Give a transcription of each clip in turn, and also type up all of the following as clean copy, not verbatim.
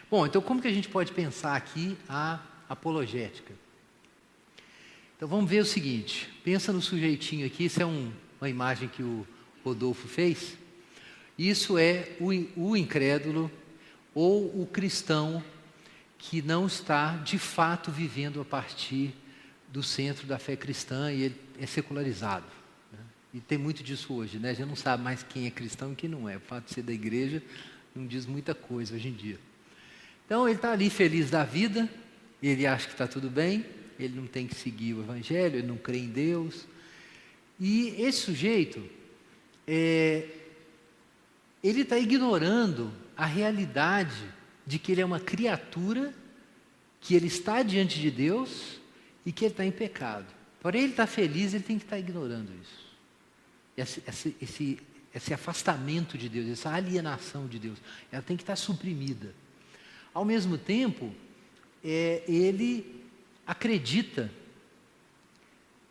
Bom, então como que a gente pode pensar aqui a apologética? Então vamos ver o seguinte, pensa no sujeitinho aqui, isso é uma imagem que o Rodolfo fez. Isso é o incrédulo ou o cristão que não está de fato vivendo a partir do centro da fé cristã e ele é secularizado, né? E tem muito disso hoje, né? A gente não sabe mais quem é cristão e quem não é. O fato de ser da igreja não diz muita coisa hoje em dia. Então ele está ali feliz da vida, ele acha que está tudo bem, ele não tem que seguir o evangelho, ele não crê em Deus. E esse sujeito, ele está ignorando a realidade de que ele é uma criatura, que ele está diante de Deus e que ele está em pecado. Porém, ele está feliz, ele tem que estar ignorando isso. Esse afastamento de Deus, essa alienação de Deus, ela tem que estar suprimida. Ao mesmo tempo, ele acredita,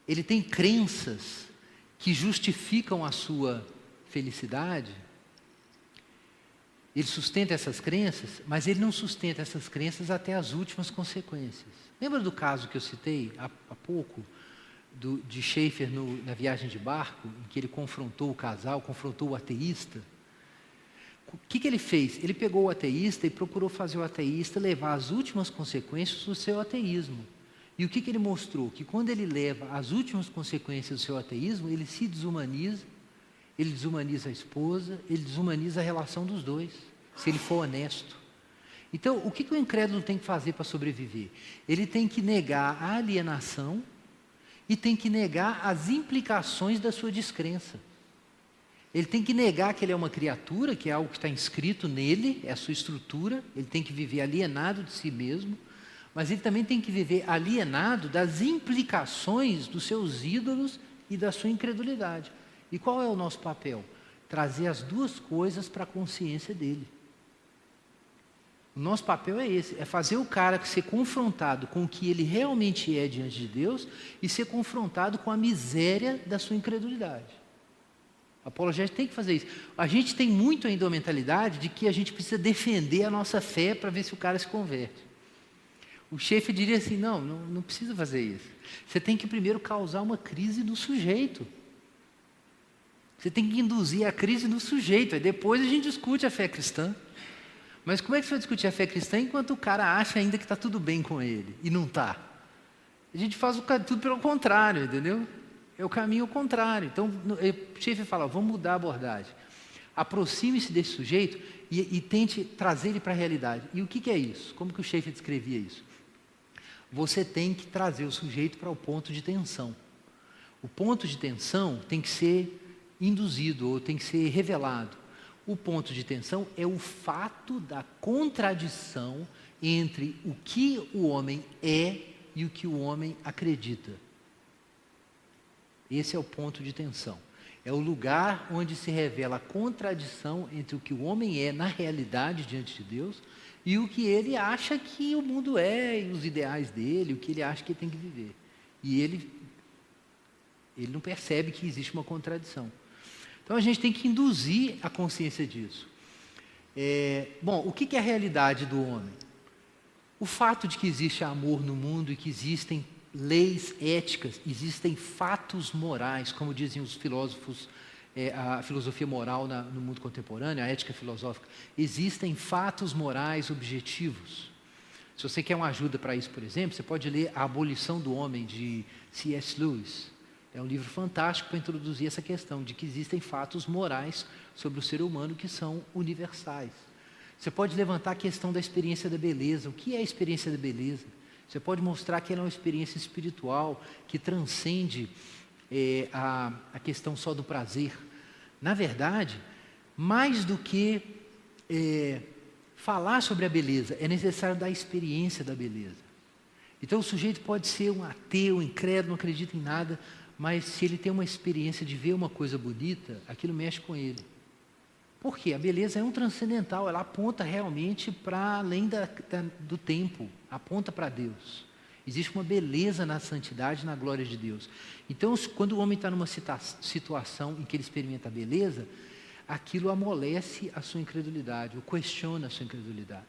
ele tem crenças que justificam a sua felicidade. Ele sustenta essas crenças, mas ele não sustenta essas crenças até as últimas consequências. Lembra do caso que eu citei há pouco, de Schaeffer na viagem de barco, em que ele confrontou o casal, confrontou o ateísta? O que ele fez? Ele pegou o ateísta e procurou fazer o ateísta levar as últimas consequências do seu ateísmo. E o que ele mostrou? Que quando ele leva as últimas consequências do seu ateísmo, ele se desumaniza, ele desumaniza a esposa, ele desumaniza a relação dos dois, se ele for honesto. Então, o que o incrédulo tem que fazer para sobreviver? Ele tem que negar a alienação e tem que negar as implicações da sua descrença. Ele tem que negar que ele é uma criatura, que é algo que está inscrito nele, é a sua estrutura, ele tem que viver alienado de si mesmo, mas ele também tem que viver alienado das implicações dos seus ídolos e da sua incredulidade. E qual é o nosso papel? Trazer as duas coisas para a consciência dele. O nosso papel é esse, é fazer o cara ser confrontado com o que ele realmente é diante de Deus e ser confrontado com a miséria da sua incredulidade. A apologética tem que fazer isso. A gente tem muito ainda a mentalidade de que a gente precisa defender a nossa fé para ver se o cara se converte. O chefe diria assim, não precisa fazer isso. Você tem que primeiro causar uma crise no sujeito. Você tem que induzir a crise no sujeito, aí depois a gente discute a fé cristã. Mas como é que você vai discutir a fé cristã enquanto o cara acha ainda que está tudo bem com ele e não está? A gente faz tudo pelo contrário, entendeu? É o caminho contrário. Então, o chefe fala, vamos mudar a abordagem. Aproxime-se desse sujeito e tente trazer ele para a realidade. E o que é isso? Como que o chefe descrevia isso? Você tem que trazer o sujeito para o ponto de tensão. O ponto de tensão tem que ser induzido ou tem que ser revelado. O ponto de tensão é o fato da contradição entre o que o homem é e o que o homem acredita. Esse é o ponto de tensão. É o lugar onde se revela a contradição entre o que o homem é na realidade diante de Deus e o que ele acha que o mundo é, e os ideais dele, o que ele acha que ele tem que viver. E ele não percebe que existe uma contradição. Então a gente tem que induzir a consciência disso. Bom, o que é a realidade do homem? O fato de que existe amor no mundo e que existem leis éticas, existem fatos morais, como dizem os filósofos, a filosofia moral no mundo contemporâneo, a ética filosófica. Existem fatos morais objetivos. Se você quer uma ajuda para isso, por exemplo, você pode ler A Abolição do Homem, de C.S. Lewis. É um livro fantástico para introduzir essa questão de que existem fatos morais sobre o ser humano que são universais. Você pode levantar a questão da experiência da beleza. O que é a experiência da beleza? Você pode mostrar que ela é uma experiência espiritual que transcende a questão só do prazer. Na verdade, mais do que falar sobre a beleza, é necessário dar a experiência da beleza. Então o sujeito pode ser um ateu, um incrédulo, não acredita em nada, mas se ele tem uma experiência de ver uma coisa bonita, aquilo mexe com ele. Por quê? A beleza é um transcendental, ela aponta realmente para além do tempo, aponta para Deus. Existe uma beleza na santidade, na glória de Deus. Então, quando o homem está numa situação em que ele experimenta a beleza, aquilo amolece a sua incredulidade, ou questiona a sua incredulidade.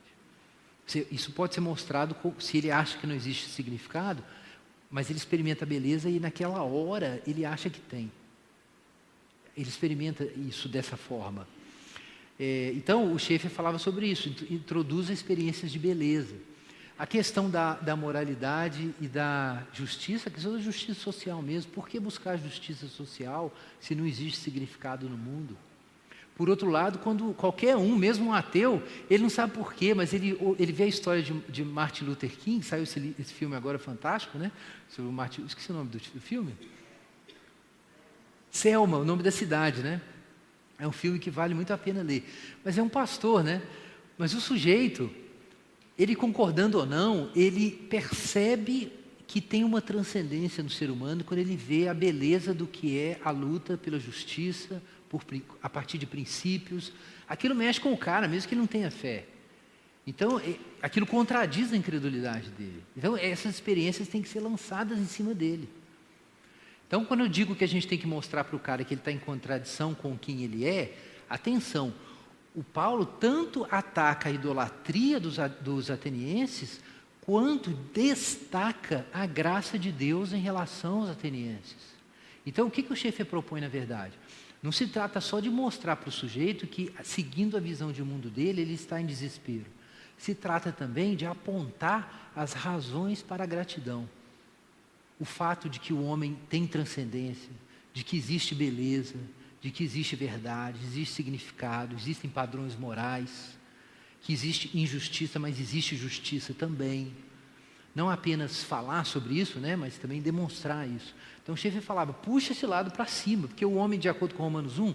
Isso pode ser mostrado se ele acha que não existe significado, mas ele experimenta a beleza e naquela hora ele acha que tem. Ele experimenta isso dessa forma. Então, o Schaeffer falava sobre isso, introduz experiências de beleza. A questão da moralidade e da justiça, a questão da justiça social mesmo. Por que buscar justiça social se não existe significado no mundo? Por outro lado, quando qualquer um, mesmo um ateu, ele não sabe por quê, mas ele vê a história de Martin Luther King, saiu esse filme agora fantástico, né? Sobre o Martin, esqueci o nome do filme. Selma, o nome da cidade, né? É um filme que vale muito a pena ler. Mas é um pastor, né? Mas o sujeito, ele concordando ou não, ele percebe que tem uma transcendência no ser humano quando ele vê a beleza do que é a luta pela justiça, a partir de princípios. Aquilo mexe com o cara, mesmo que ele não tenha fé. Então, aquilo contradiz a incredulidade dele. Então, essas experiências têm que ser lançadas em cima dele. Então, quando eu digo que a gente tem que mostrar para o cara que ele está em contradição com quem ele é, atenção, o Paulo tanto ataca a idolatria dos atenienses, quanto destaca a graça de Deus em relação aos atenienses. Então, o que o Schaeffer propõe na verdade? Não se trata só de mostrar para o sujeito que, seguindo a visão de mundo dele, ele está em desespero. Se trata também de apontar as razões para a gratidão. O fato de que o homem tem transcendência, de que existe beleza, de que existe verdade, existe significado, existem padrões morais, que existe injustiça, mas existe justiça também. Não apenas falar sobre isso, né, mas também demonstrar isso. Então, Schaeffer falava, puxa esse lado para cima, porque o homem, de acordo com Romanos 1,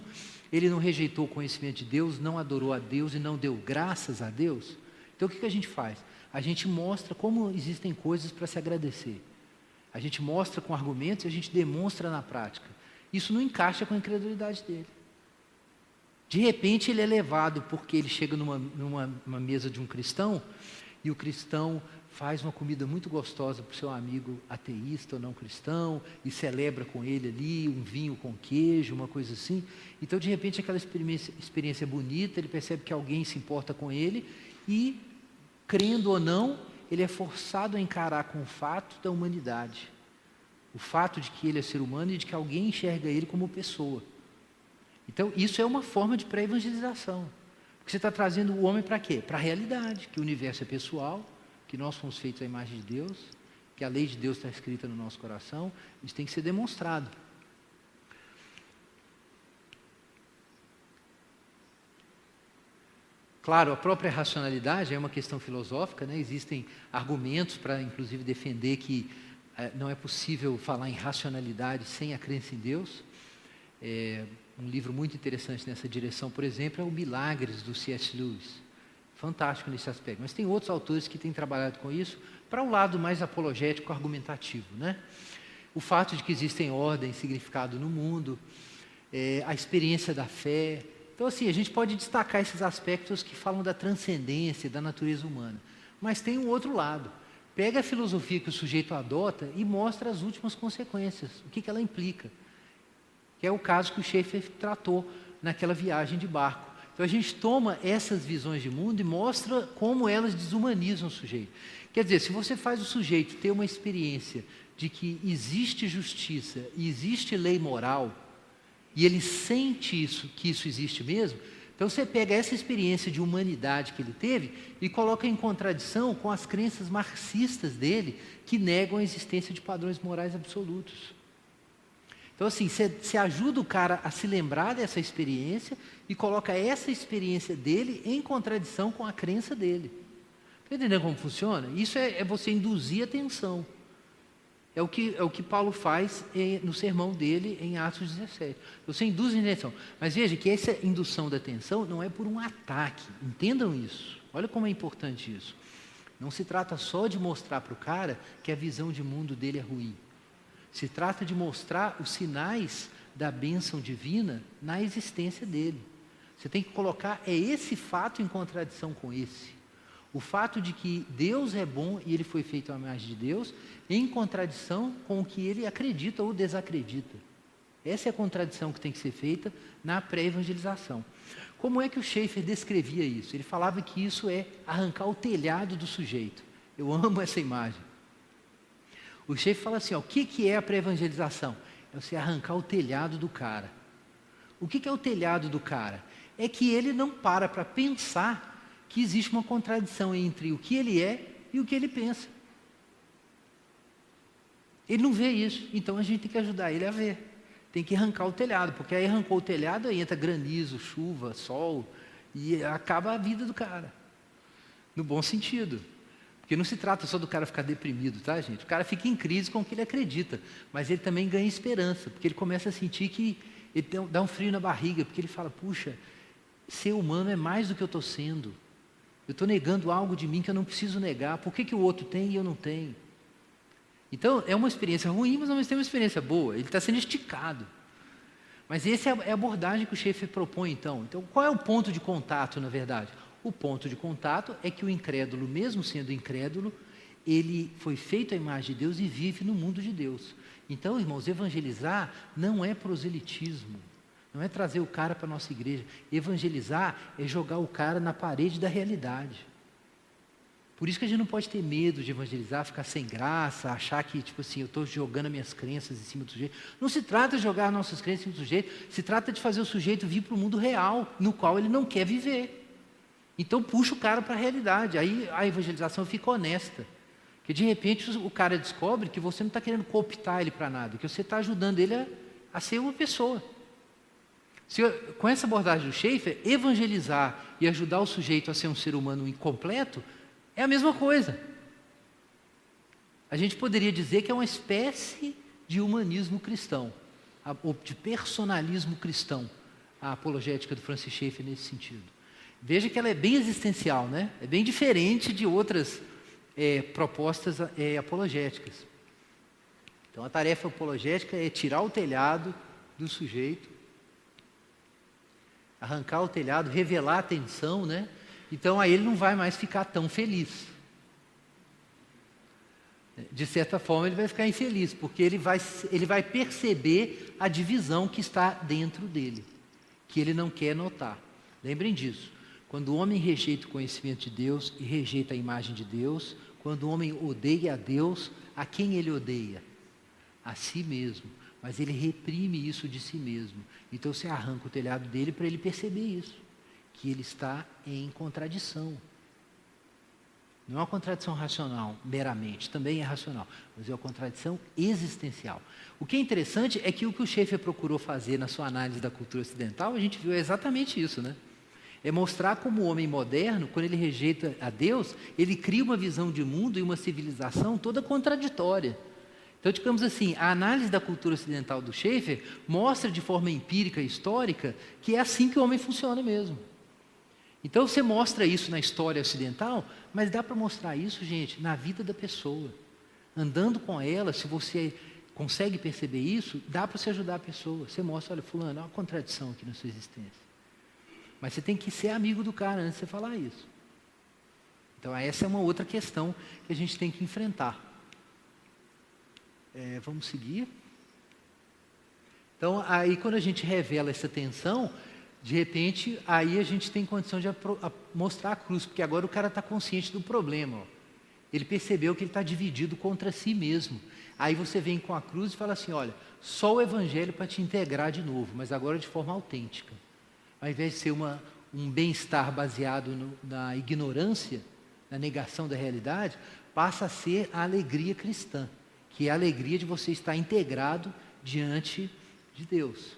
ele não rejeitou o conhecimento de Deus, não adorou a Deus e não deu graças a Deus. Então, o que a gente faz? A gente mostra como existem coisas para se agradecer. A gente mostra com argumentos e a gente demonstra na prática. Isso não encaixa com a incredulidade dele. De repente, ele é levado porque ele chega numa mesa de um cristão e o cristão faz uma comida muito gostosa para o seu amigo ateísta ou não cristão e celebra com ele ali um vinho com queijo, uma coisa assim. Então, de repente, aquela experiência bonita, ele percebe que alguém se importa com ele e, crendo ou não, ele é forçado a encarar com o fato da humanidade. O fato de que ele é ser humano e de que alguém enxerga ele como pessoa. Então, isso é uma forma de pré-evangelização. Porque você está trazendo o homem para quê? Para a realidade, que o universo é pessoal, que nós fomos feitos à imagem de Deus, que a lei de Deus está escrita no nosso coração, isso tem que ser demonstrado. Claro, a própria racionalidade é uma questão filosófica, né? Existem argumentos para, inclusive, defender que não é possível falar em racionalidade sem a crença em Deus. Um livro muito interessante nessa direção, por exemplo, é o Milagres, do C.S. Lewis. Fantástico nesse aspecto. Mas tem outros autores que têm trabalhado com isso para o lado mais apologético, argumentativo, né? O fato de que existem ordem e significado no mundo, a experiência da fé. Então, assim, a gente pode destacar esses aspectos que falam da transcendência, da natureza humana. Mas tem um outro lado. Pega a filosofia que o sujeito adota e mostra as últimas consequências, o que ela implica. Que é o caso que o Schaeffer tratou naquela viagem de barco. Então, a gente toma essas visões de mundo e mostra como elas desumanizam o sujeito. Quer dizer, se você faz o sujeito ter uma experiência de que existe justiça e existe lei moral, e ele sente isso, que isso existe mesmo, então você pega essa experiência de humanidade que ele teve e coloca em contradição com as crenças marxistas dele, que negam a existência de padrões morais absolutos. Então, assim, você ajuda o cara a se lembrar dessa experiência e coloca essa experiência dele em contradição com a crença dele. Está entendendo como funciona? Isso é você induzir a atenção. É o que Paulo faz no sermão dele em Atos 17. Você induz a atenção. Mas veja que essa indução da atenção não é por um ataque. Entendam isso. Olha como é importante isso. Não se trata só de mostrar para o cara que a visão de mundo dele é ruim. Se trata de mostrar os sinais da bênção divina na existência dele. Você tem que colocar esse fato em contradição com esse. O fato de que Deus é bom e ele foi feito à imagem de Deus, em contradição com o que ele acredita ou desacredita. Essa é a contradição que tem que ser feita na pré-evangelização. Como é que o Schaeffer descrevia isso? Ele falava que isso é arrancar o telhado do sujeito. Eu amo essa imagem. O Schaeffer fala assim, ó, o que é a pré-evangelização? É você arrancar o telhado do cara. O que é o telhado do cara? É que ele não para pensar que existe uma contradição entre o que ele é e o que ele pensa. Ele não vê isso, então a gente tem que ajudar ele a ver. Tem que arrancar o telhado, porque aí arrancou o telhado, aí entra granizo, chuva, sol, e acaba a vida do cara. No bom sentido. Porque não se trata só do cara ficar deprimido, tá, gente? O cara fica em crise com o que ele acredita, mas ele também ganha esperança, porque ele começa a sentir que ele dá um frio na barriga, porque ele fala, puxa, ser humano é mais do que eu estou sendo. Eu estou negando algo de mim que eu não preciso negar. Por que o outro tem e eu não tenho? Então, é uma experiência ruim, mas ao mesmo tempo é uma experiência boa. Ele está sendo esticado. Mas essa é a abordagem que o Schaeffer propõe, então. Então, qual é o ponto de contato, na verdade? O ponto de contato é que o incrédulo, mesmo sendo incrédulo, ele foi feito à imagem de Deus e vive no mundo de Deus. Então, irmãos, evangelizar não é proselitismo. Não é trazer o cara para a nossa igreja. Evangelizar é jogar o cara na parede da realidade. Por isso que a gente não pode ter medo de evangelizar, ficar sem graça, achar que, tipo assim, eu estou jogando as minhas crenças em cima do sujeito. Não se trata de jogar nossas crenças em cima do sujeito, se trata de fazer o sujeito vir para o mundo real, no qual ele não quer viver. Então puxa o cara para a realidade, aí a evangelização fica honesta. Porque de repente o cara descobre que você não está querendo cooptar ele para nada, que você está ajudando ele a ser uma pessoa. Com essa abordagem do Schaeffer, evangelizar e ajudar o sujeito a ser um ser humano incompleto é a mesma coisa. A gente poderia dizer que é uma espécie de humanismo cristão, ou de personalismo cristão, a apologética do Francis Schaeffer nesse sentido. Veja que ela é bem existencial, né? É bem diferente de outras propostas apologéticas. Então a tarefa apologética é tirar o telhado do sujeito, arrancar o telhado, revelar a tensão, né? Então aí ele não vai mais ficar tão feliz. De certa forma ele vai ficar infeliz, porque ele vai perceber a divisão que está dentro dele, que ele não quer notar. Lembrem disso. Quando o homem rejeita o conhecimento de Deus e rejeita a imagem de Deus, quando o homem odeia a Deus, a quem ele odeia? A si mesmo. Mas ele reprime isso de si mesmo. Então você arranca o telhado dele para ele perceber isso, que ele está em contradição. Não é uma contradição racional, meramente, também é racional, mas é uma contradição existencial. O que é interessante é que o Schaeffer procurou fazer na sua análise da cultura ocidental, a gente viu exatamente isso, né? É mostrar como o homem moderno, quando ele rejeita a Deus, ele cria uma visão de mundo e uma civilização toda contraditória. Então, digamos assim, a análise da cultura ocidental do Schaeffer mostra de forma empírica e histórica que é assim que o homem funciona mesmo. Então, você mostra isso na história ocidental, mas dá para mostrar isso, gente, na vida da pessoa. Andando com ela, se você consegue perceber isso, dá para você ajudar a pessoa. Você mostra, olha, fulano, há uma contradição aqui na sua existência. Mas você tem que ser amigo do cara antes de você falar isso. Então, essa é uma outra questão que a gente tem que enfrentar. Vamos seguir. Então, aí quando a gente revela essa tensão, de repente, aí a gente tem condição de mostrar a cruz, porque agora o cara está consciente do problema. Ó. Ele percebeu que ele está dividido contra si mesmo. Aí você vem com a cruz e fala assim, olha, só o evangelho para te integrar de novo, mas agora de forma autêntica. Ao invés de ser um bem-estar baseado na ignorância, na negação da realidade, passa a ser a alegria cristã, que é a alegria de você estar integrado diante de Deus.